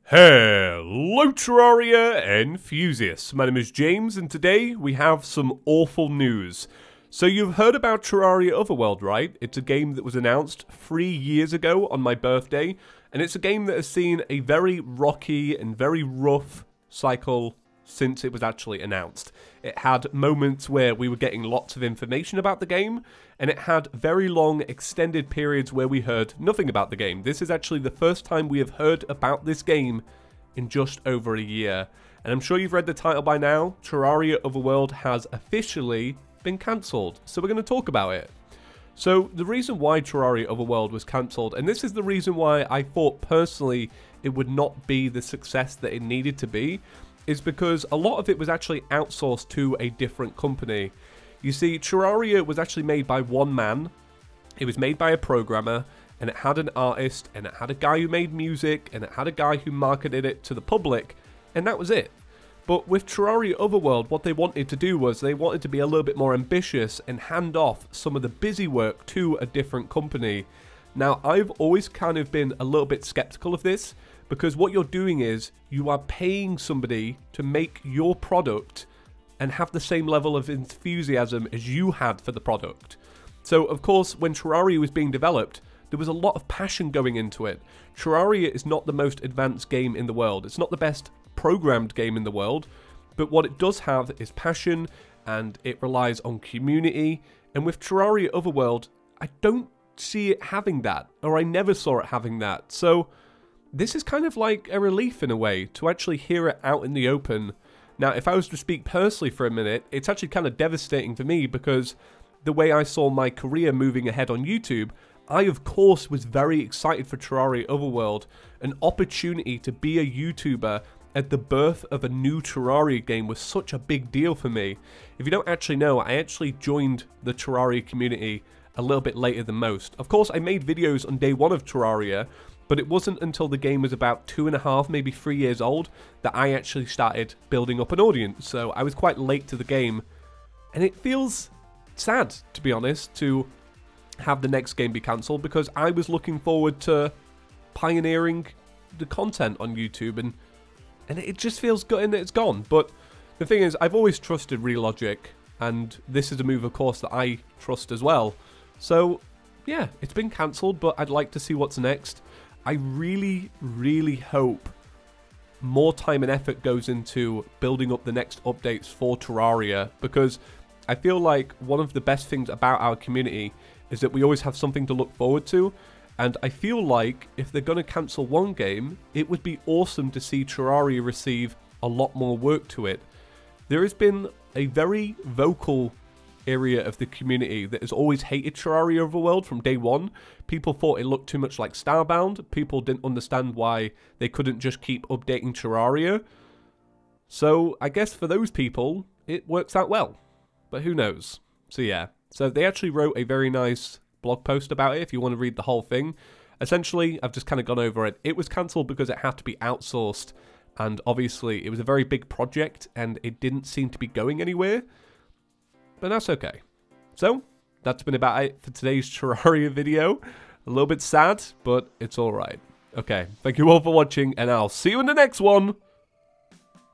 Hello Terraria enthusiasts, my name is James and today we have some awful news. So you've heard about Terraria Otherworld, right? It's a game that was announced 3 years ago on my birthday, and it's a game that has seen a very rocky and very rough cycle since it was actually announced. It had moments where we were getting lots of information about the game, and it had very long extended periods where we heard nothing about the game. This is actually the first time we have heard about this game in just over a year. And I'm sure you've read the title by now. Terraria Otherworld has officially been cancelled, so we're going to talk about it. So the reason why Terraria Otherworld was cancelled, and this is the reason why I thought personally it would not be the success that it needed to be, is because a lot of it was actually outsourced to a different company. You see, Terraria was actually made by one man, it was made by a programmer, and it had an artist, and it had a guy who made music, and it had a guy who marketed it to the public, and that was it. But with Terraria Otherworld, what they wanted to do was they wanted to be a little bit more ambitious and hand off some of the busy work to a different company. Now, I've always kind of been a little bit skeptical of this, because what you're doing is you are paying somebody to make your product and have the same level of enthusiasm as you had for the product. So, of course, when Terraria was being developed, there was a lot of passion going into it. Terraria is not the most advanced game in the world. It's not the best programmed game in the world, but what it does have is passion, and it relies on community. And with Terraria Otherworld, I don't see it having that, or I never saw it having that. So this is kind of like a relief in a way to actually hear it out in the open. Now, if I was to speak personally for a minute, it's actually kind of devastating for me, because the way I saw my career moving ahead on YouTube, I of course was very excited for Terraria Otherworld. An opportunity to be a YouTuber at the birth of a new Terraria game was such a big deal for me. If you don't actually know, I actually joined the Terraria community a little bit later than most. Of course, I made videos on day one of Terraria, but it wasn't until the game was about 2.5, maybe 3 years old that I actually started building up an audience. So I was quite late to the game, and it feels sad, to be honest, to have the next game be cancelled, because I was looking forward to pioneering the content on YouTube, and it just feels gutting that it's gone. But the thing is, I've always trusted Relogic, and this is a move, of course, that I trust as well. So yeah, it's been cancelled, but I'd like to see what's next. I really, really hope more time and effort goes into building up the next updates for Terraria, because I feel like one of the best things about our community is that we always have something to look forward to, and I feel like if they're going to cancel one game, it would be awesome to see Terraria receive a lot more work to it. There has been a very vocal area of the community that has always hated Terraria Otherworld from day one. People thought it looked too much like Starbound. People didn't understand why they couldn't just keep updating Terraria. So I guess for those people, it works out well. But who knows? So yeah. So they actually wrote a very nice blog post about it if you want to read the whole thing. Essentially, I've just kind of gone over it. It was cancelled because it had to be outsourced. And obviously, it was a very big project and it didn't seem to be going anywhere. But that's okay. So, that's been about it for today's Terraria video. A little bit sad, but it's alright. Okay, thank you all for watching, and I'll see you in the next one.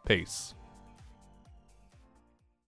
Peace.